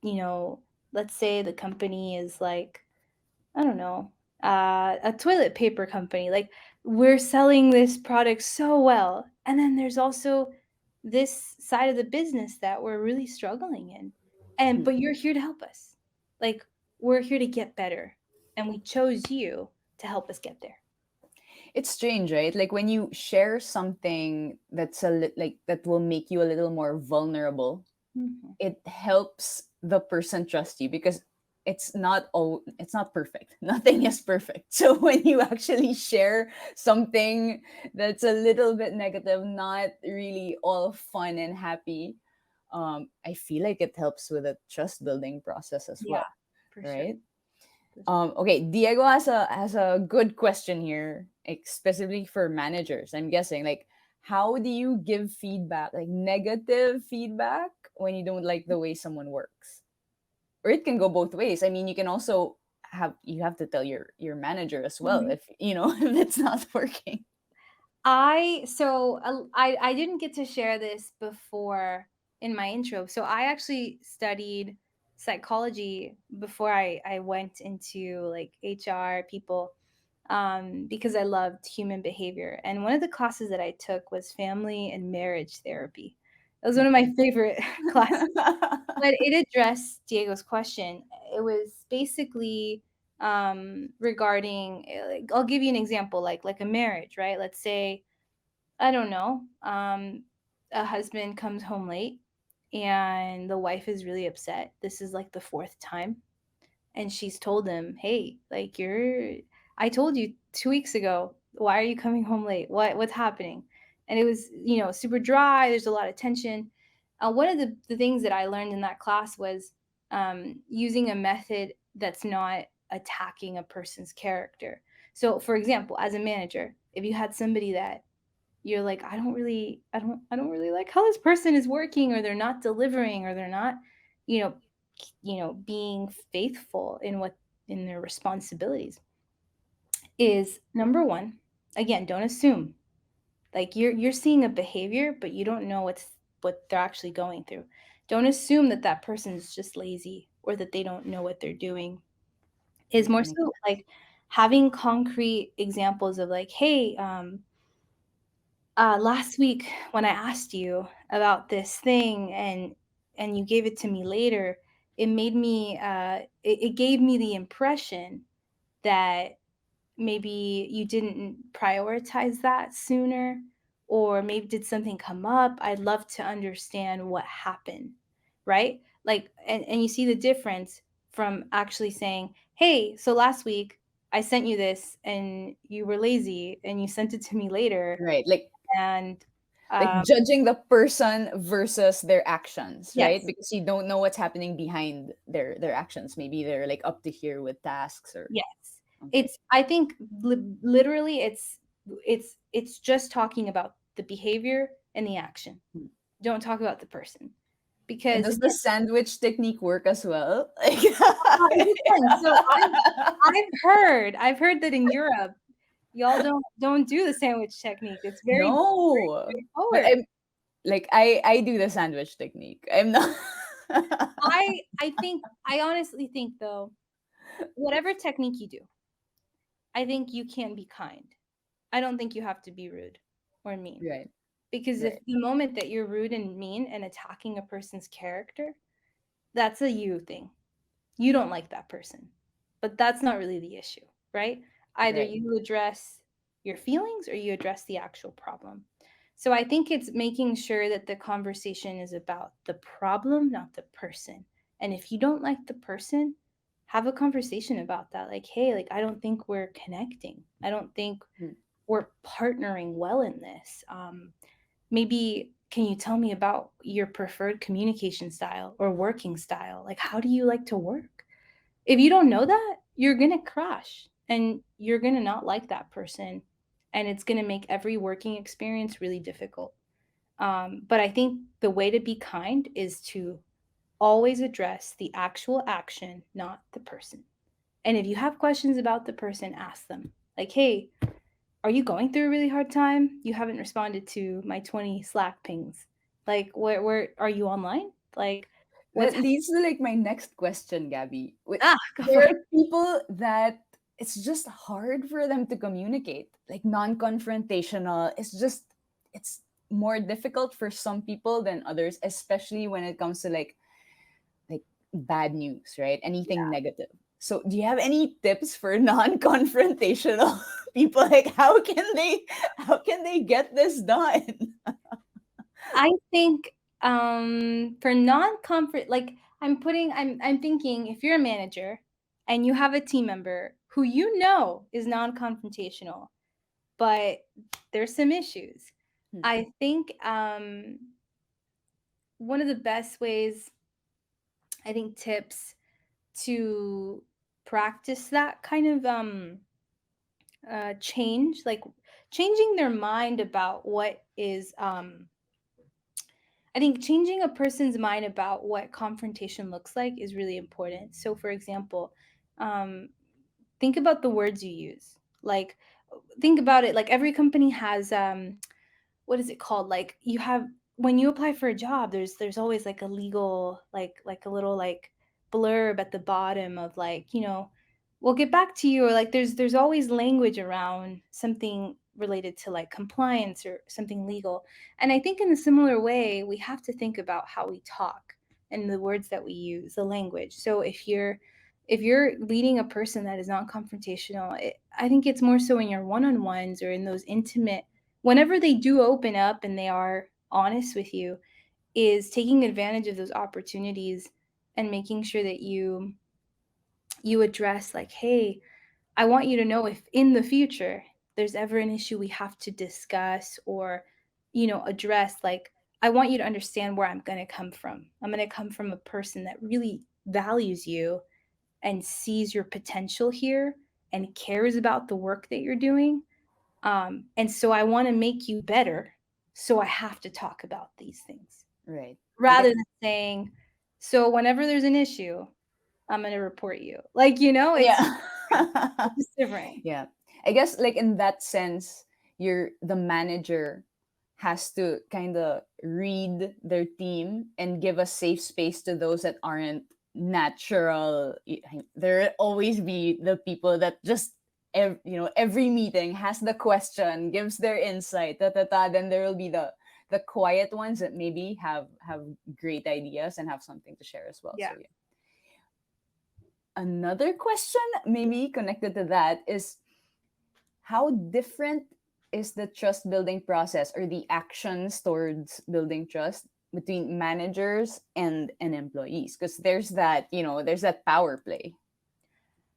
you know, let's say the company is like, I don't know, a toilet paper company. Like we're selling this product so well, and then there's also this side of the business that we're really struggling in, and Hmm. but you're here to help us. Like we're here to get better, and we chose you to help us get there. It's strange, right? Like when you share something that's like that will make you a little more vulnerable, Mhm. it helps the person trust you because it's not perfect. Nothing is perfect. So when you actually share something that's a little bit negative, not really all fun and happy, I feel like it helps with the trust building process as Yeah, well, for sure. right? For sure. Okay, Diego has a good question here, specifically for managers. I'm guessing, like, how do you give feedback, like negative feedback, when you don't like the way someone works? Or it can go both ways. I mean, you can also have to tell your manager as well Mhm. if you know if it's not working. I didn't get to share this before in my intro. So I actually studied psychology before I went into like HR people, because I loved human behavior. And one of the classes that I took was family and marriage therapy. That was one of my favorite classes. But it addressed Diego's question. It was basically regarding, like, I'll give you an example, like a marriage, right? Let's say, I don't know, a husband comes home late and the wife is really upset. This is like the fourth time, and she's told him, "Hey, like, I told you 2 weeks ago. Why are you coming home late? What's happening?" And it was, super dry. There's a lot of tension. One of the things that I learned in that class was using a method that's not attacking a person's character. So, for example, as a manager, if you had somebody that you're like, I don't really like how this person is working, or they're not delivering, or they're not, you know, being faithful in their responsibilities, is number one, again, don't assume. Like, you're seeing a behavior, but you don't know what they're actually going through. Don't assume that that person's just lazy or that they don't know what they're doing. Is more Makes so like having concrete examples of, like, hey, last week when I asked you about this thing, and you gave it to me later, it made me it gave me the impression that maybe you didn't prioritize that sooner, or maybe did something come up? I'd love to understand what happened, right? Like, and you see the difference from actually saying, hey, so last week I sent you this and you were lazy and you sent it to me later, right. and Like um, judging the person versus their actions, right? yes, Because you don't know what's happening behind their actions. Maybe they're like up to here with tasks or yes. okay. It's, I think, literally, it's just talking about the behavior and the action. Hmm. Don't talk about the person, And because does the again, sandwich technique work as well? Like it depends. So I've heard that in Europe, y'all don't do the sandwich technique. It's very no. But straightforward. I do the sandwich technique. I'm not I honestly think, though, whatever technique you do, I think you can be kind. I don't think you have to be rude or mean. right, Because if right, the moment that you're rude and mean and attacking a person's character, that's a you thing. You don't like that person. But that's not really the issue, right? Either right. you address your feelings or you address the actual problem. So I think it's making sure that the conversation is about the problem, not the person. And if you don't like the person, have a conversation about that. Like, hey, like, I don't think we're connecting. I don't think Hmm. we're partnering well in this. Maybe can you tell me about your preferred communication style or working style? Like, how do you like to work? If you don't know that, you're going to crash and you're going to not like that person. And it's going to make every working experience really difficult. But I think the way to be kind is to always address the actual action, not the person. And if you have questions about the person, ask them. Like, hey, are you going through a really hard time? You haven't responded to my 20 Slack pings. Like, where are you online? Like, what's That leads to like my next question, Gabby. go for There it. are people that it's just hard for them to communicate, like non-confrontational. It's more difficult for some people than others, especially when it comes to like bad news, right? Anything negative. So, do you have any tips for non-confrontational people? Like, how can they get this done? I think for non-comfort, like, I'm thinking, if you're a manager and you have a team member who is non-confrontational, but there's some issues. Hmm, I think one of the best ways, I think, tips to practice that kind of change, like changing their mind about what is I think changing a person's mind about what confrontation looks like is really important. So, for example, um, think about the words you use. Like, think about it, like, every company has what is it called, like, you have, when you apply for a job, there's always like a legal, like a little, like, blurb at the bottom of, like, we'll get back to you, or like there's always language around something related to like compliance or something legal. And I think in a similar way, we have to think about how we talk and the words that we use, the language. So if you're leading a person that is not confrontational, I think it's more so in your one-on-ones or in those intimate, whenever they do open up and they are honest with you, is taking advantage of those opportunities and making sure that you address like, hey, I want you to know if in the future there's ever an issue we have to discuss or, address, like, I want you to understand where I'm going to come from. I'm going to come from a person that really values you and sees your potential here and cares about the work that you're doing. And so I want to make you better. So I have to talk about these things Right. I rather guess, than saying, so whenever there's an issue, I'm going to report you. Like, it's just yeah. different. It's just different. Yeah. I guess like in that sense, the manager has to kind of read their team and give a safe space to those that aren't natural. There'll always be the people that just every meeting has the question, gives their insight, then there will be the quiet ones that maybe have great ideas and have something to share as well. Yeah. So yeah. Another question maybe connected to that is, how different is the trust building process or the actions towards building trust between managers and employees? Because there's that power play.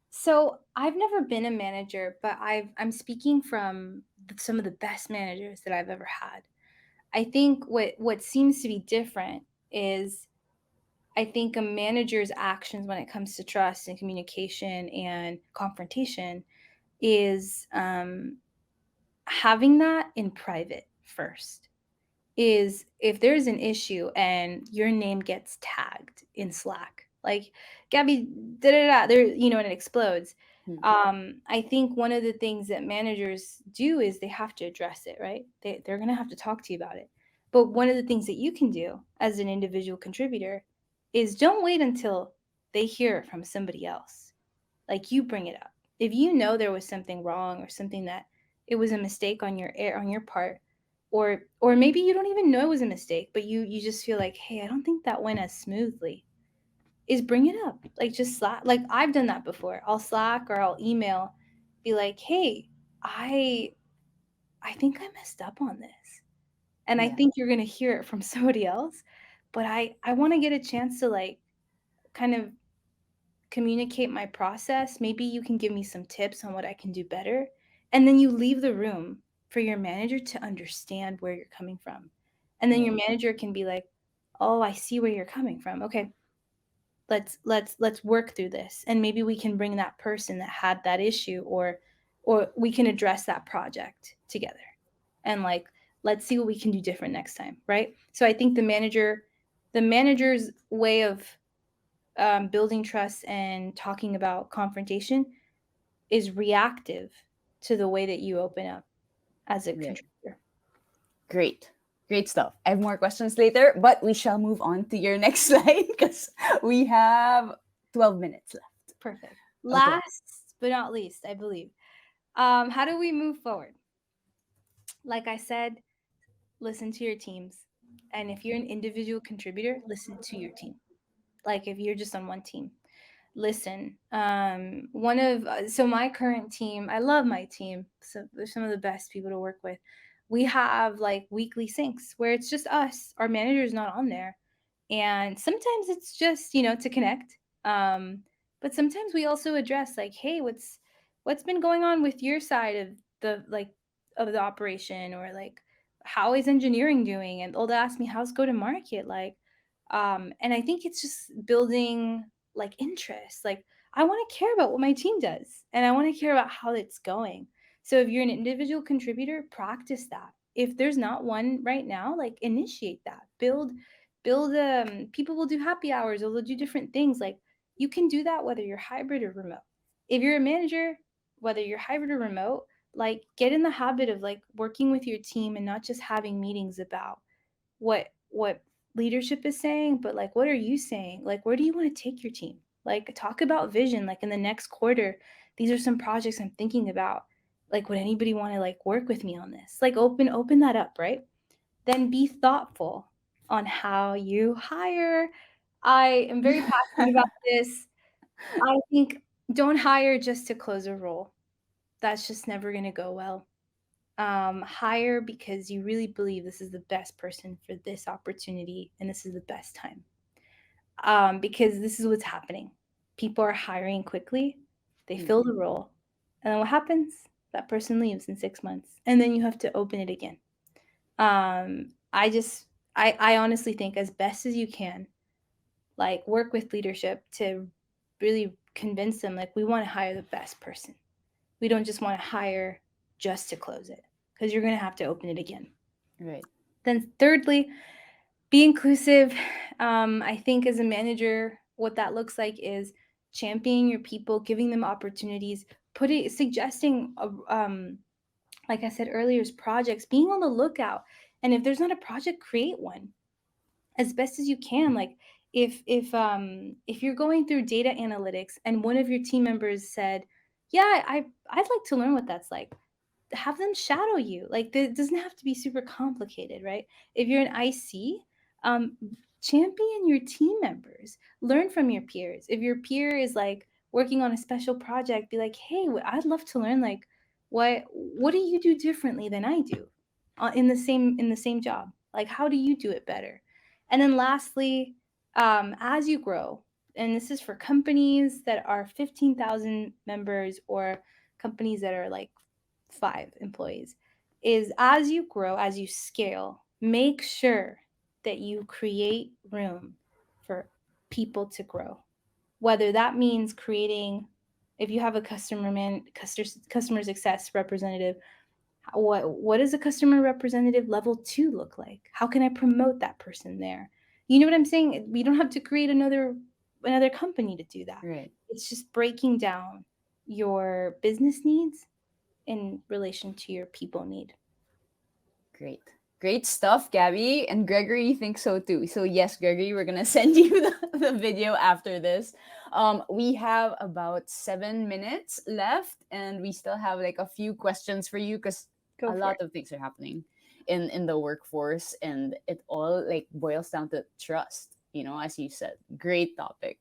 So I've never been a manager, but I'm speaking from some of the best managers that I've ever had. I think what seems to be different is I think a manager's actions when it comes to trust and communication and confrontation is having that in private first. Is if there's an issue and your name gets tagged in Slack, like Gabby, da da da, there, and it explodes. Hmm. I think one of the things that managers do is they have to address it, right? They're going to have to talk to you about it. But one of the things that you can do as an individual contributor is don't wait until they hear it from somebody else. Like, you bring it up. If you know there was something wrong or something that it was a mistake on your part, or maybe you don't even know it was a mistake, but you just feel like, hey, I don't think that went as smoothly, is bring it up. Like, just Slack. Like, I've done that before. I'll Slack or I'll email, be like, hey, I think I messed up on this, and I Yeah. think you're gonna hear it from somebody else, but I want to get a chance to like kind of communicate my process. Maybe you can give me some tips on what I can do better. And then you leave the room for your manager to understand where you're coming from. And then your Right. manager can be like, "Oh, I see where you're coming from. Okay, let's work through this. And maybe we can bring that person that had that issue, or we can address that project together. And like, let's see what we can do different next time, right?" So I think the manager's way of building trust and talking about confrontation is reactive to the way that you open up as a Right. contributor. Great. Great stuff. I have more questions later, but we shall move on to your next slide because we have 12 minutes left. Perfect. Okay. Last but not least, I believe. How do we move forward? Like I said, listen to your teams. And if you're an individual contributor, listen to your team. Like, if you're just on one team, listen. So my current team, I love my team. So they're some of the best people to work with. We have like weekly syncs where it's just us. Our manager's not on there, and sometimes it's just to connect. But sometimes we also address like, hey, what's been going on with your side of the operation, or like, how is engineering doing? And they'll ask me, how's go to market like. And I think it's just building like interest. Like, I want to care about what my team does, and I want to care about how it's going. So if you're an individual contributor, practice that. If there's not one right now, like, initiate that. Build People will do happy hours, or they'll do different things. Like, you can do that whether you're hybrid or remote. If you're a manager, whether you're hybrid or remote, like, get in the habit of like working with your team and not just having meetings about what leadership is saying, but like, what are you saying? Like, where do you want to take your team? Like, talk about vision. Like, in the next quarter, these are some projects I'm thinking about. Like, would anybody want to like work with me on this? Like, open that up, right? Then be thoughtful on how you hire. I am very passionate about this. I think don't hire just to close a role. That's just never going to go well. Hire because you really believe this is the best person for this opportunity and this is the best time. Because this is what's happening. People are hiring quickly, they fill the Mhm. role, and then what happens? That person leaves in 6 months, and then you have to open it again. I honestly think as best as you can, like work with leadership to really convince them like we want to hire the best person. We don't just want to hire just to close it because you're going to have to open it again. Right. Then thirdly, be inclusive. I think as a manager, what that looks like is championing your people, giving them opportunities, suggesting like I said earlier, is projects, being on the lookout. And if there's not a project, create one as best as you can. Like if you're going through data analytics and one of your team members said, "Yeah, I'd like to learn what that's like." Have them shadow you. Like it doesn't have to be super complicated, right? If you're an IC, um, champion your team members. Learn from your peers. If your peer is like working on a special project, be like, "Hey, I'd love to learn like what do you do differently than I do in the same job? Like how do you do it better?" And then lastly, as you grow, and this is for companies that are 15,000 members or companies that are like 5 employees, is as you grow, as you scale, make sure that you create room for people to grow. Whether that means creating, if you have a customer success representative, what does a customer representative level 2 look like? How can I promote that person there? You know what I'm saying? We don't have to create another company to do that. Right. It's just breaking down your business needs in relation to your people need. Great. Great stuff, Gabby. And Gregory thinks so too. So yes, Gregory, we're gonna send you the video after this. We have about 7 minutes left, and we still have like a few questions for you because Go a for lot it. of things are happening in the workforce, and it all like boils down to trust. As you said, great topic.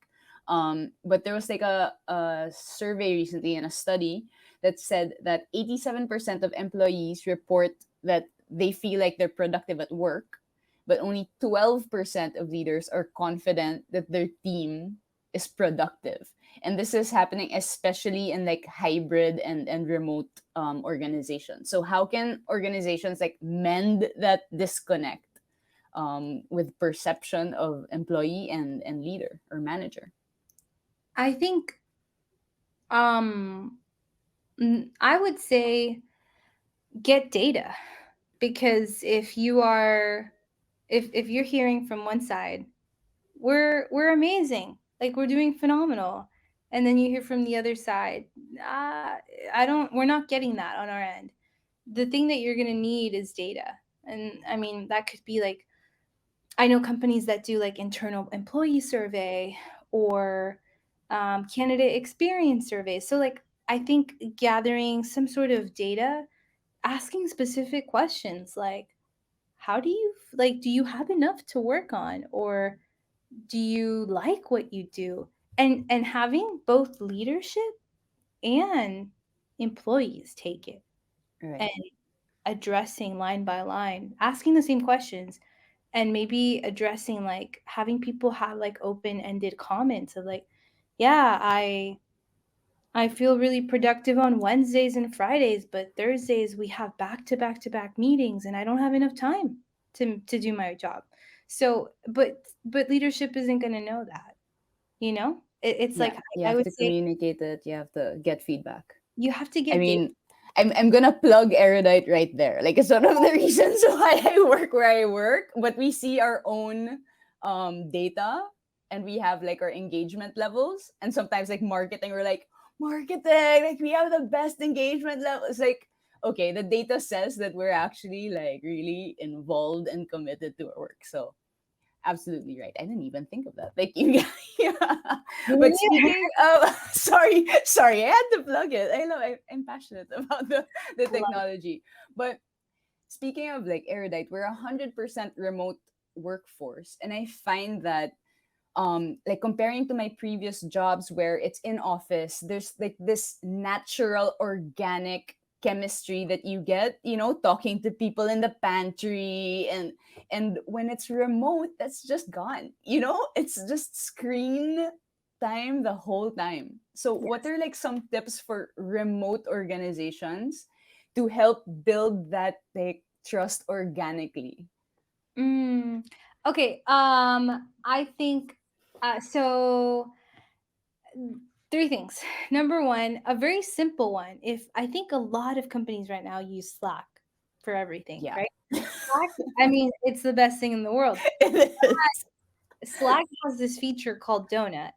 But there was like a survey recently and a study that said that 87% of employees report that they feel like they're productive at work, but only 12% of leaders are confident that their team is productive. And this is happening especially in like hybrid and remote organizations. So how can organizations like mend that disconnect with perception of employee and leader or manager? I think um I would say get data, because if you're hearing from one side, we're amazing, like we're doing phenomenal, and then you hear from the other side, uh, I don't we're not getting that on our end. The thing that you're going to need is data. And I mean, that could be like, I know companies that do like internal employee survey or candidate experience surveys. So like I think gathering some sort of data, asking specific questions like, how do you like, do you have enough to work on, or do you like what you do? And having both leadership and employees take it, and Right. addressing line by line, asking the same questions, and maybe addressing like having people have like open-ended comments of like, yeah, I feel really productive on Wednesdays and Fridays, but Thursdays we have back to back to back meetings and I don't have enough time to do my job. So, but leadership isn't going to know that, you know? It's Yeah, like you I have would to say communicate it. You have to get feedback. you have to I get data. mean, I'm gonna plug Erudite right there. Like it's one of the reasons why I work where I work. But we see our own data, and we have like our engagement levels. And sometimes like marketing, we're like, marketing, like we have the best engagement levels. Like, okay, the data says that we're actually like really involved and committed to our work. So Absolutely right. I didn't even think of that. Thank you. Yeah. But Yeah. speaking of, sorry, I had to plug it. I'm passionate about the technology. But speaking of like Erudite, we're 100% remote workforce, and I find that like comparing to my previous jobs where it's in office, there's like this natural organic chemistry that you get, talking to people in the pantry, and when it's remote, that's just gone. It's just screen time the whole time. So what Yes. are like some tips for remote organizations to help build that like trust organically? Mm, okay. I think so. Three things. Number one, a very simple one. If I think a lot of companies right now use Slack for everything, Yeah. right? Slack, I mean, it's the best thing in the world. It is. Slack has this feature called Donut,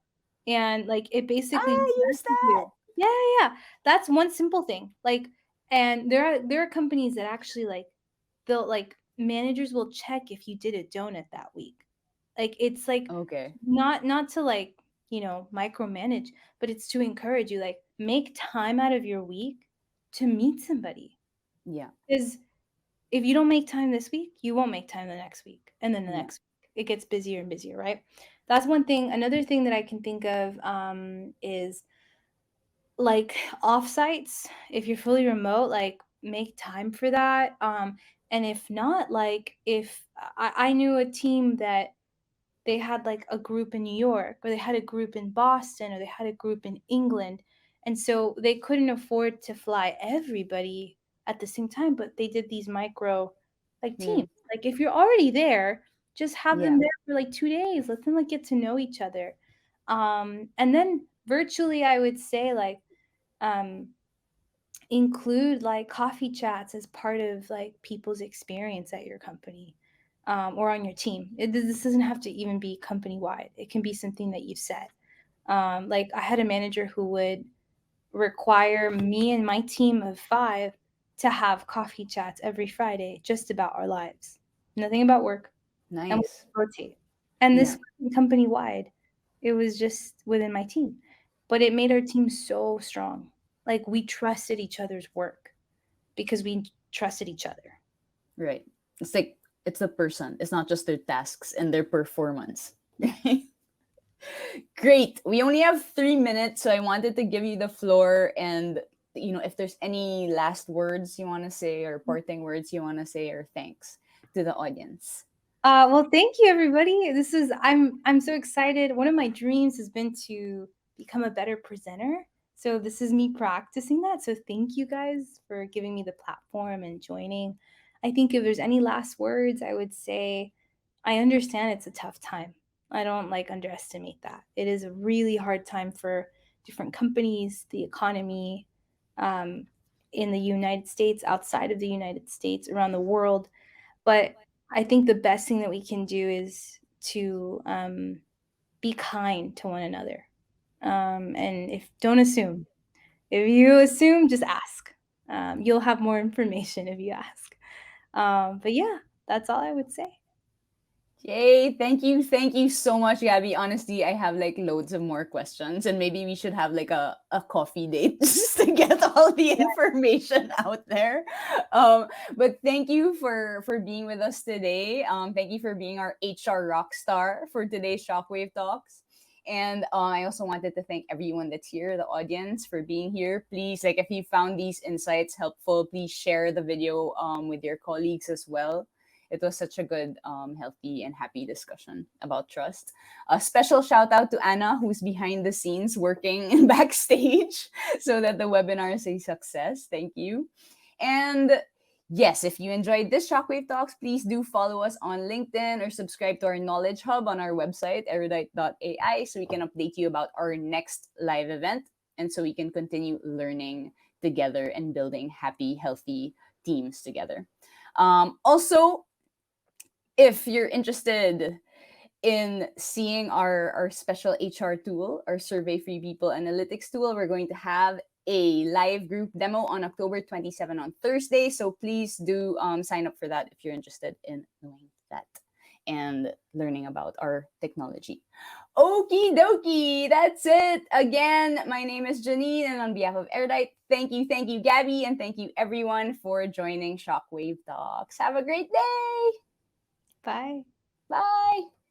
and like it basically I just use messages that. you. Yeah, yeah, yeah. That's one simple thing. Like, and there are companies that actually like they'll like managers will check if you did a donut that week. Like it's like Okay. not to like micromanage, but it's to encourage you like make time out of your week to meet somebody. Yeah. Because if you don't make time this week, you won't make time the next week, and then the Yeah. next week. It gets busier and busier, right? That's one thing. Another thing that I can think of is like offsites. If you're fully remote, like make time for that. And if not, like if I knew a team that they had like a group in New York, or they had a group in Boston, or they had a group in England. And so they couldn't afford to fly everybody at the same time, but they did these micro like Hmm. teams. Like if you're already there, just have Yeah. them there for like 2 days. Let them like get to know each other. And then virtually I would say like um include like coffee chats as part of like people's experience at your company, or on your team. This doesn't have to even be company wide. It can be something that you set. Like I had a manager who would require me and my team of 5 to have coffee chats every Friday just about our lives, nothing about work, and we Nice. rotate. And this Yeah. wasn't company wide; it was just within my team, but it made our team so strong. Like we trusted each other's work because we trusted each other. Right. It's like it's the person. It's not just their tasks and their performance. Right. Great. We only have 3 minutes, so I wanted to give you the floor, and if there's any last words you want to say or parting words you want to say or thanks to the audience. Well, thank you, everybody. This is I'm so excited. One of my dreams has been to become a better presenter. So this is me practicing that. So thank you guys for giving me the platform and joining. I think if there's any last words, I would say I understand it's a tough time. I don't like underestimate that. It is a really hard time for different companies, the economy, um, in the United States, outside of the United States, around the world. But I think the best thing that we can do is to be kind to one another. And if don't assume. If you assume, just ask. You'll have more information if you ask. But yeah, that's all I would say. Yay, thank you so much, Gabby. Honestly, I have like loads of more questions, and maybe we should have like a coffee date just to get all the information out there. But thank you for being with us today. Thank you for being our HR rock star for today's Shockwave Talks. And I also wanted to thank everyone that's here, the audience, for being here. Please, like, if you found these insights helpful, please share the video with your colleagues as well. It was such a good, healthy, and happy discussion about trust. A special shout out to Anna, who's behind the scenes working backstage so that the webinar is a success. Thank you. And yes, if you enjoyed this Shockwave Talks, please do follow us on LinkedIn or subscribe to our Knowledge Hub on our website, erudite.ai, so we can update you about our next live event and so we can continue learning together and building happy, healthy teams together. Also, if you're interested in seeing our special HR tool, our Survey Free People Analytics tool, we're going to have a live group demo on October 27 on Thursday. So please do sign up for that if you're interested in knowing that. and learning about our technology. Okie dokie, that's it. Again, my name is Janine, and on behalf of Erudite, thank you, Gabby, and thank you everyone for joining Shockwave Talks. Have a great day. Bye. Bye.